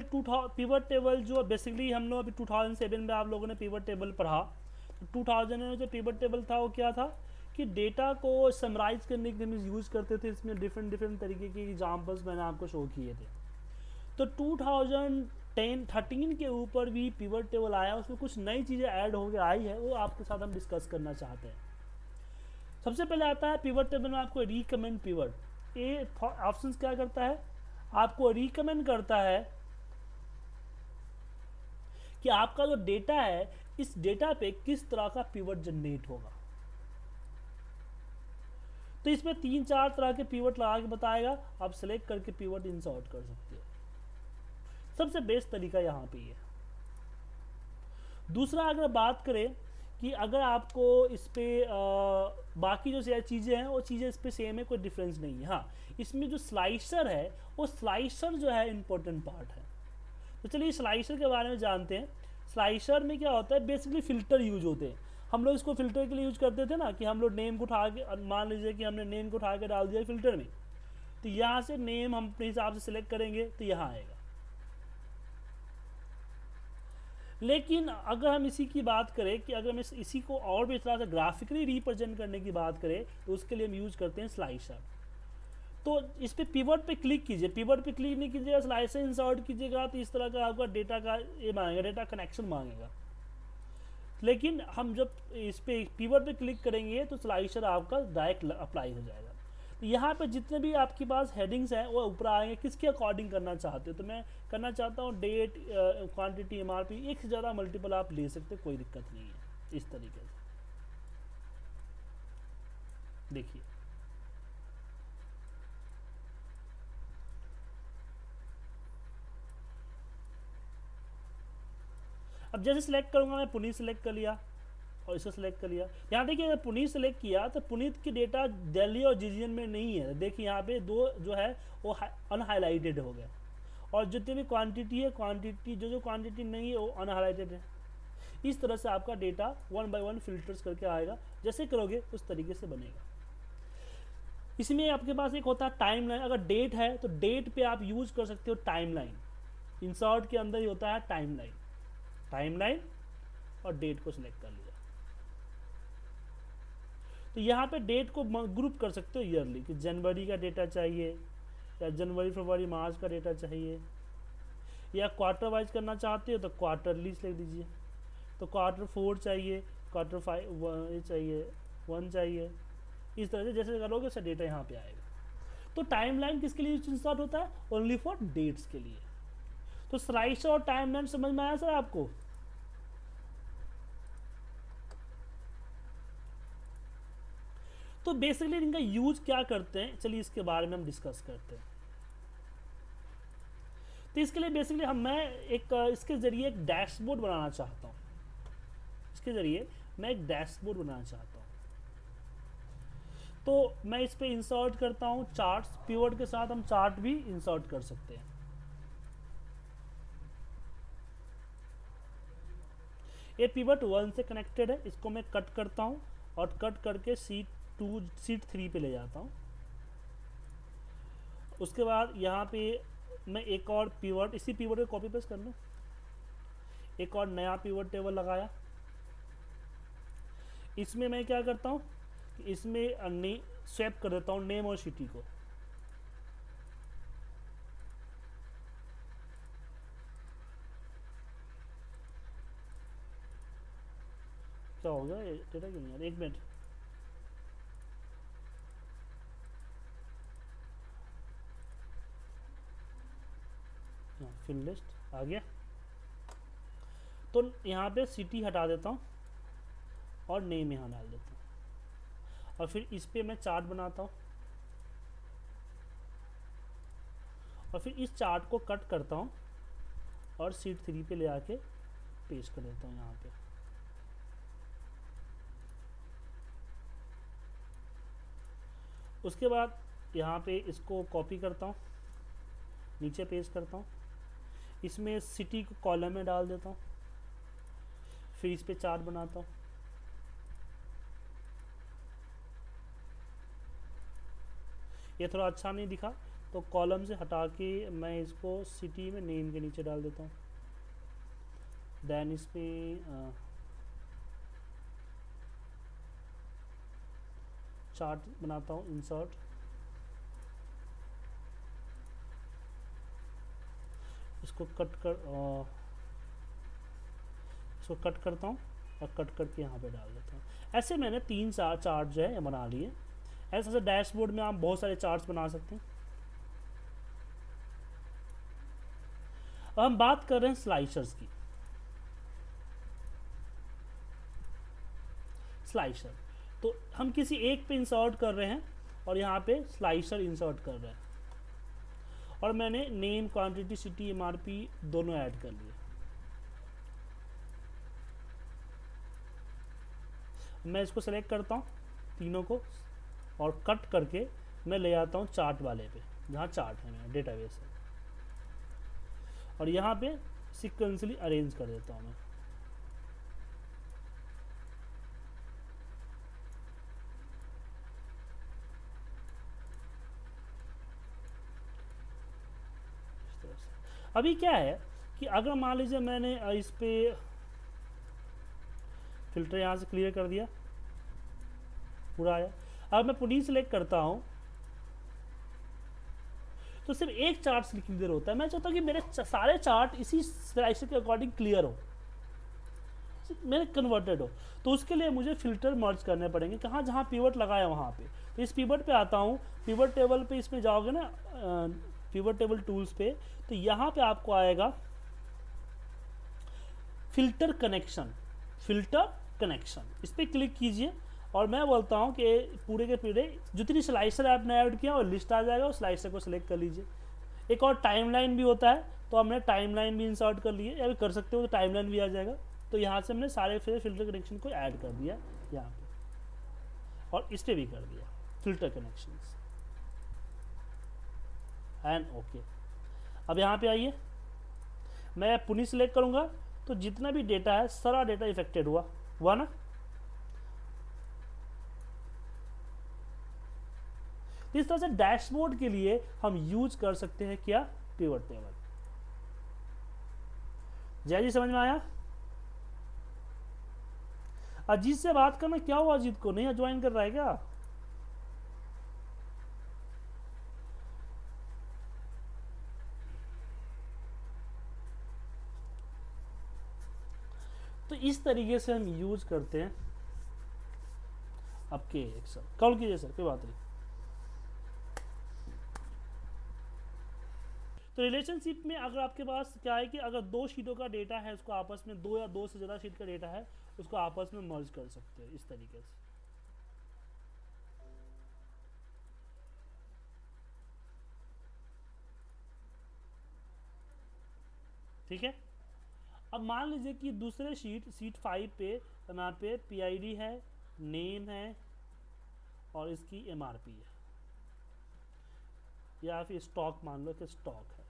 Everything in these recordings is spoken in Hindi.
पिवट टेबल जो बेसिकली हम लोग अभी 2007 में आप लोगों ने पिवट टेबल पढ़ा, तो 2000 में जो पिवट टेबल था वो क्या था कि डेटा को समराइज करने के लिए यूज़ करते थे। इसमें डिफरेंट डिफरेंट तरीके के एग्जांपल्स मैंने आपको शो किए थे। तो 2013 के ऊपर भी पिवट टेबल आया, उसमें कुछ नई चीज़ें ऐड हो के आई है, वो आपके साथ हम डिस्कस करना चाहते हैं। सबसे पहले आता है पिवट टेबल में आपको रिकमेंड पिवट। ये ऑप्शन क्या करता है, आपको रिकमेंड करता है कि आपका जो डेटा है इस डेटा पे किस तरह का पिवट जनरेट होगा। तो इसमें 3-4 तरह के पिवट लगा के बताएगा, आप सेलेक्ट करके पिवट इंसर्ट कर सकते हो। सबसे बेस्ट तरीका यहाँ पे है। दूसरा अगर बात करें कि अगर आपको इस पे बाकी जो चीज़ें हैं वो चीज़ें इस पे सेम है, कोई डिफरेंस नहीं है। हाँ, इसमें जो स्लाइसर है वो स्लाइसर जो है इम्पोर्टेंट पार्ट है। तो चलिए स्लाइसर के बारे में जानते हैं। स्लाइसर में क्या होता है, बेसिकली फ़िल्टर यूज होते हैं। हम लोग इसको फ़िल्टर के लिए यूज करते थे ना, कि हम लोग नेम को उठा के, मान लीजिए कि हमने नेम को उठा के डाल दिया फ़िल्टर में, तो यहाँ से नेम हम अपने हिसाब से सिलेक्ट करेंगे तो यहाँ आएगा। लेकिन अगर हम इसी की बात करें कि अगर हम इसी को और भी थोड़ा सा ग्राफिकली रिप्रेजेंट करने की बात करें, तो उसके लिए हम यूज करते हैं स्लाइसर। तो इस पे पिवट पे क्लिक कीजिए, पिवट पे क्लिक नहीं कीजिएगा, स्लाइसर इंसर्ट कीजिएगा, तो इस तरह का आपका डेटा का ये मांगेगा, डेटा कनेक्शन मांगेगा। लेकिन हम जब इस पे पिवट पे क्लिक करेंगे तो स्लाइसर आपका डायरेक्ट अप्लाई हो जाएगा। तो यहाँ पे जितने भी आपके पास हेडिंग्स हैं वो ऊपर आएंगे, किसके अकॉर्डिंग करना चाहते हो। तो मैं करना चाहता हूँ डेट, क्वांटिटी, एमआरपी, एक से ज़्यादा मल्टीपल आप ले सकते हो, कोई दिक्कत नहीं है। इस तरीके से देखिए, अब जैसे सिलेक्ट करूँगा, मैं पुनीत सिलेक्ट कर लिया और इसे सिलेक्ट कर लिया। यहाँ देखिए अगर पुनीत सेलेक्ट किया तो पुनीत की डेटा दिल्ली और जीजीएन में नहीं है। देखिए यहाँ पे दो जो है वो अनहाइलाइटेड हो गया, और जितनी भी क्वांटिटी है, क्वांटिटी जो क्वांटिटी नहीं है वो अनहाइलाइटेड है। इस तरह से आपका डेटा 1 बाय 1 फिल्टर्स करके आएगा। जैसे करोगे उस तरीके से बनेगा। इसमें आपके पास एक होता है टाइम लाइन। अगर डेट है तो डेट पे आप यूज कर सकते हो टाइम लाइन। इंसर्ट के अंदर ही होता है टाइम लाइन। टाइम लाइन और डेट को सिलेक्ट कर लिया, तो यहाँ पे डेट को ग्रुप कर सकते हो ईयरली, कि जनवरी का डेटा चाहिए, या जनवरी फरवरी मार्च का डेटा चाहिए, या क्वार्टर वाइज करना चाहते हो तो क्वार्टरली लिख दीजिए। तो क्वार्टर 4 चाहिए, क्वार्टर 5 चाहिए, 1 चाहिए। इस तरह से जैसे करोगे उससे डेटा यहाँ पे आएगा। तो टाइम लाइन किसके लिए इंसर्ट होता है, ओनली फॉर डेट्स के लिए। तो स्लाइसर और टाइम लाइन समझ में आया सर आपको। तो बेसिकली इनका यूज क्या करते हैं, चलिए इसके बारे में हम डिस्कस करते हैं। तो इसके लिए बेसिकली मैं एक इसके जरिए एक डैशबोर्ड बनाना चाहता हूँ। इसके जरिए मैं एक डैशबोर्ड बनाना चाहता हूँ। तो मैं इस पे इंसर्ट करता हूँ चार्ट्स। पिवट के साथ हम चार्ट भी इंसर्ट कर सकते हैं। ये पिवट 1 से कनेक्टेड है, इसको मैं कट करता हूँ और कट करके शीट 3 पे ले जाता हूँ। उसके बाद यहाँ पे मैं एक और पिवट, इसी पिवट को कॉपी पेस्ट कर लूँ, एक और नया पिवट टेबल लगाया। इसमें मैं क्या करता हूँ, इसमें स्वैप कर देता हूँ नेम और सिटी को। क्या हो गया, डेटा क्यों नहीं यार, एक मिनट। फिल लिस्ट आ गया। तो यहाँ पे सिटी हटा देता हूँ और नेम यहाँ डाल देता हूँ, और फिर इस पे मैं चार्ट बनाता हूँ, और फिर इस चार्ट को कट करता हूँ और शीट 3 पे ले आके पेस्ट कर देता हूँ यहाँ पे। उसके बाद यहाँ पे इसको कॉपी करता हूँ, नीचे पेस्ट करता हूँ, इसमें सिटी को कॉलम में डाल देता हूँ, फिर इस पे चार्ट बनाता हूँ। ये थोड़ा अच्छा नहीं दिखा तो कॉलम से हटा के मैं इसको सिटी में नेम के नीचे डाल देता हूँ। देन इसमें चार्ट बनाता हूँ, इंसर्ट, इसको कट करता हूँ और कट करके यहाँ पे डाल देता हूँ। ऐसे मैंने 3-4 चार्ट जो है बना लिए। ऐसे डैशबोर्ड में आप बहुत सारे चार्ट्स बना सकते हैं। अब हम बात कर रहे हैं स्लाइसर्स की। स्लाइसर तो हम किसी एक पे इंसर्ट कर रहे हैं और यहाँ पे स्लाइसर इंसर्ट कर रहे हैं, और मैंने नेम, क्वांटिटी, सिटी, एमआरपी दोनों ऐड कर लिए। मैं इसको सेलेक्ट करता हूँ तीनों को और कट करके मैं ले आता हूँ चार्ट वाले पे, जहाँ चार्ट है मेरा डेटाबेस है, और यहाँ पे सीक्वेंसली अरेंज कर देता हूँ मैं। अभी क्या है कि अगर मान लीजिए मैंने इस पे फिल्टर यहाँ से क्लियर कर दिया, पूरा आया। अब मैं पुनी सेलेक्ट करता हूँ तो सिर्फ एक चार्ट क्लियर होता है। मैं चाहता हूँ कि मेरे सारे चार्ट इसी स्लाइसर के अकॉर्डिंग क्लियर हो, मेरे कन्वर्टेड हो। तो उसके लिए मुझे फिल्टर मर्ज करने पड़ेंगे, कहाँ जहाँ पिवट लगाया वहाँ पे। तो इस पिवट पे आता हूँ, पिवट टेबल पे इसमें जाओगे ना, पिवट टेबल टूल्स पे, तो यहाँ पे आपको आएगा फिल्टर कनेक्शन, फिल्टर कनेक्शन, इस पर क्लिक कीजिए और मैं बोलता हूँ कि पूरे के पूरे जितनी स्लाइसर आपने ऐड किया और लिस्ट आ जाएगा, उस स्लाइसर को सिलेक्ट कर लीजिए। एक और टाइमलाइन भी होता है, तो हमने टाइमलाइन भी इंसर्ट कर लिए, या भी कर सकते हो तो टाइमलाइन भी आ जाएगा। तो यहाँ से हमने सारे फिल्टर कनेक्शन को ऐड कर दिया यहाँ पे, और इस पर भी कर दिया फिल्टर कनेक्शन एंड ओके। अब यहाँ पे आइए, मैं पुनी सिलेक्ट करूँगा तो जितना भी डेटा है सारा डेटा इफेक्टेड हुआ ना। इस तरह से डैशबोर्ड के लिए हम यूज कर सकते हैं क्या, पिवट टेबल। जय जी, समझ में आया? अजीत से बात करना, क्या हुआ अजीत को, नहीं ज्वाइन कर रहा है क्या? तो इस तरीके से हम यूज करते हैं आपके एक्सेल। कॉल कीजिए सर, कोई बात नहीं। तो रिलेशनशिप में अगर आपके पास क्या है कि अगर दो शीटों का डेटा है, उसको आपस में दो या दो से ज़्यादा शीट का डेटा है, उसको आपस में मर्ज कर सकते हैं इस तरीके से। ठीक है। अब मान लीजिए कि दूसरे सीट 5 पे यहाँ पे PID है, नेम है और इसकी MRP है, या फिर स्टॉक मान लो कि स्टॉक है।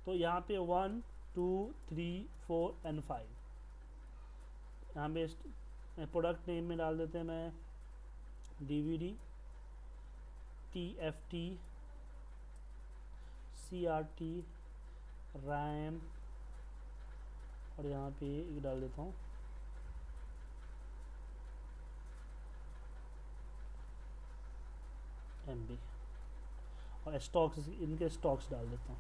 तो यहाँ पे 1 2 3 4 एंड 5, यहाँ पे प्रोडक्ट नेम में डाल देते हैं मैं DVD TFT CRT RAM, और यहाँ पे डाल देता हूँ MB, और स्टॉक्स, इनके स्टॉक्स डाल देता हूँ।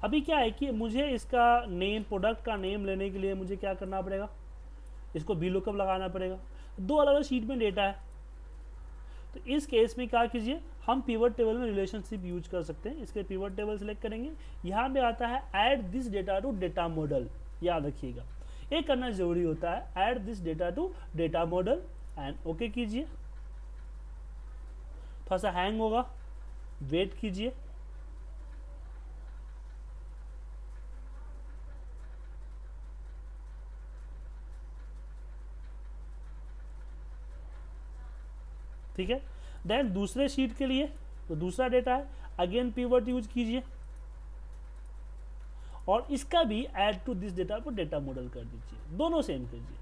अभी क्या है कि मुझे इसका नेम, प्रोडक्ट का नेम लेने के लिए मुझे क्या करना पड़ेगा, इसको VLOOKUP लगाना पड़ेगा। दो अलग अलग शीट में डेटा है, तो इस केस में क्या कीजिए, हम पिवट टेबल में रिलेशनशिप यूज कर सकते हैं। इसके पिवट टेबल सेलेक्ट करेंगे, यहाँ पे आता है add this data to data model. याद रखिएगा, ये करना जरूरी होता है, add this data to data model and okay कीजिए। थोड़ा सा हैंग होगा, वेट कीजिए। ठीक है। देन दूसरे शीट के लिए तो दूसरा डेटा है, अगेन पिवट यूज कीजिए और इसका भी ऐड टू दिस डेटा पर डेटा मॉडल कर दीजिए, दोनों सेम कीजिए।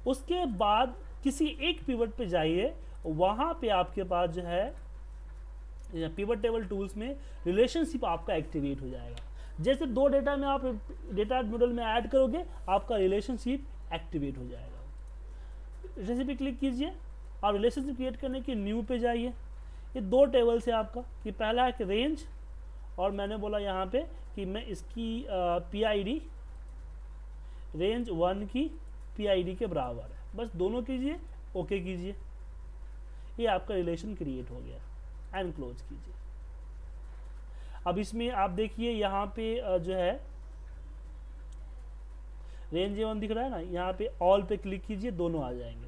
उसके बाद किसी एक पिवट पे जाइए, वहां पे आपके पास जो है पिवट टेबल टूल्स में रिलेशनशिप आपका एक्टिवेट हो जाएगा। जैसे दो डेटा में आप डेटा मॉडल में ऐड करोगे, आपका रिलेशनशिप एक्टिवेट हो जाएगा। रिलेशनशिप पे क्लिक कीजिए और रिलेशनशिप क्रिएट करने के न्यू पे जाइए। ये दो टेबल से आपका, कि पहला है कि रेंज, और मैंने बोला यहाँ पे कि मैं इसकी PID रेंज 1 की PID के बराबर है, बस दोनों कीजिए, ओके कीजिए, ये आपका रिलेशन क्रिएट हो गया। एंड क्लोज कीजिए। अब इसमें आप देखिए यहाँ पे जो है रेंज 1 दिख रहा है ना, यहाँ पे ऑल पे क्लिक कीजिए, दोनों आ जाएंगे।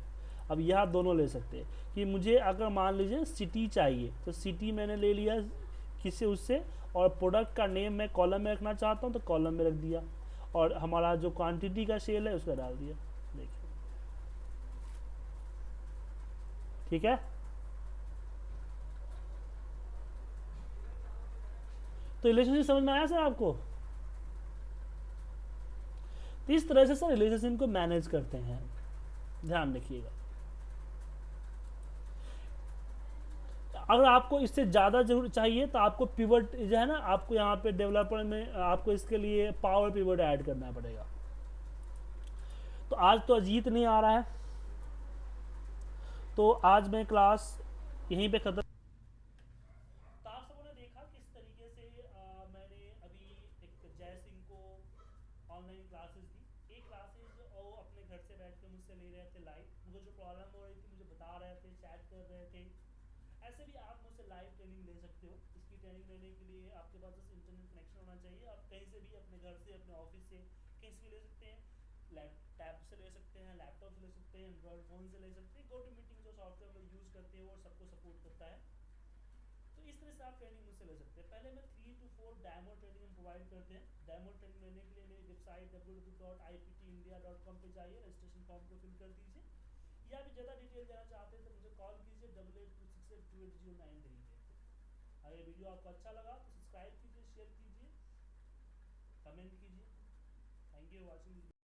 अब यहाँ दोनों ले सकते हैं कि मुझे अगर मान लीजिए सिटी चाहिए तो सिटी मैंने ले लिया किससे, उससे, और प्रोडक्ट का नेम मैं कॉलम में रखना चाहता हूँ तो कॉलम में रख दिया, और हमारा जो क्वांटिटी का सेल है उसका डाल दिया। देखिए, ठीक है। तो रिलेशनशिप समझ में आया सर आपको? तो इस तरह से सर रिलेशनशिप को मैनेज करते हैं, ध्यान रखिएगा। अगर आपको इससे ज़्यादा जरूर चाहिए तो आपको पिवट जो है ना, आपको यहाँ पे डेवलपर में आपको इसके लिए पावर पिवट ऐड करना पड़ेगा। तो आज तो अजीत नहीं आ रहा है, तो आज मैं क्लास यहीं पे खत्म। तो आप सबों ने देखा किस तरीके से मैंने अभी एक जय सिंह को ऑनलाइन क्लासेस दी। एक क्लासेस वो अपने घर से बैठ कर मुझसे ले रहे थे लाइव, मुझे जो प्रॉब्लम हो रही थी मुझे बता रहे थे, चैट कर रहे थे। ऐसे भी आप मुझसे लाइव ट्रेनिंग ले सकते हो। इसकी ट्रेनिंग लेने के लिए आपके पास बस इंटरनेट कनेक्शन होना चाहिए। आप कहीं से भी, अपने घर से, अपने ऑफिस से, कहीं से भी ले सकते हैं। टैब से ले सकते हैं, लैपटॉप से ले सकते हैं, एंड्रॉयड फ़ोन से ले सकते हैं। गो टू मीटिंग जो सॉफ्टवेयर हम यूज़ करते हैं वो सबको सपोर्ट करता है। तो इस तरह से आप ट्रेनिंग मुझसे ले सकते हैं। पहले मैं 3 to 4 डेमो ट्रेनिंग हम प्रोवाइड करते हैं। डेमो ट्रेनिंग लेने के लिए मेरी वेबसाइट www.iptindia.com पे जाइए, रजिस्ट्रेशन फॉर्म को फिल कर दीजिए, या भी ज़्यादा डिटेल देना चाहते हैं तो मुझे कॉल कीजिए 8826828093 पे। अगर वीडियो आपको अच्छा लगा तो सब्सक्राइब कीजिए, शेयर कीजिए, कमेंट कीजिए। Thank you for watching.